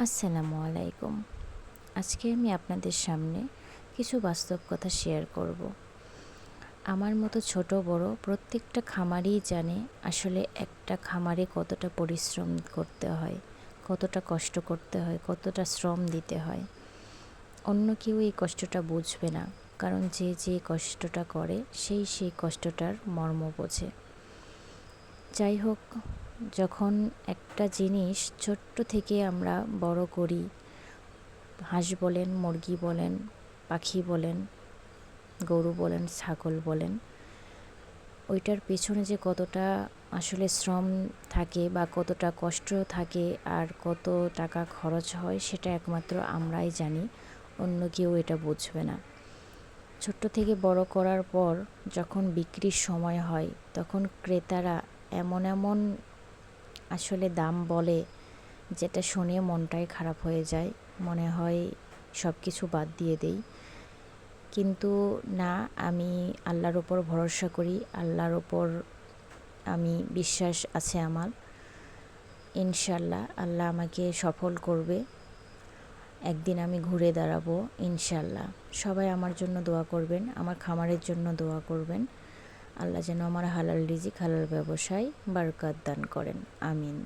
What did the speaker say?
আসসালামু আলাইকুম। আজকে আমি আপনাদের সামনে কিছু বাস্তব কথা শেয়ার করব। আমার মতো ছোট বড় প্রত্যেকটা খামারই জানে আসলে একটা খামারে কতটা পরিশ্রম করতে হয়, কতটা কষ্ট করতে হয়, কতটা শ্রম দিতে হয়। অন্য কেউ এই কষ্টটা বুঝবে না, কারণ যে যে কষ্টটা করে সেই কষ্টটার মর্ম বোঝে। যাই হোক, যখন একটা জিনিস ছোট্ট থেকে আমরা বড় করি, হাঁস বলেন, মুরগি বলেন, পাখি বলেন, গরু বলেন, ছাগল বলেন, ওইটার পেছনে যে কতটা আসলে শ্রম থাকে বা কতটা কষ্ট থাকে আর কত টাকা খরচ হয় সেটা একমাত্র আমরাই জানি, অন্য কেউ এটা বুঝবে না। ছোট্ট থেকে বড় করার পর যখন বিক্রির সময় হয় তখন ক্রেতারা এমন এমন আসলে দাম বলে, যেটা শুনে মনটাই খারাপ হয়ে যায়, মনে হয় সব কিছু বাদ দিয়ে দেই। কিন্তু না, আমি আল্লাহর ওপর ভরসা করি, আল্লাহর ওপর আমি বিশ্বাস আছে আমার। ইনশাল্লাহ আল্লাহ আমাকে সফল করবে, একদিন আমি ঘুরে দাঁড়াবো ইনশাল্লাহ। সবাই আমার জন্য দোয়া করবেন, আমার খামারের জন্য দোয়া করবেন। আল্লাহ যেন আমার হালাল রিজিক, হালাল ব্যবসায় বরকত দান করেন, আমিন।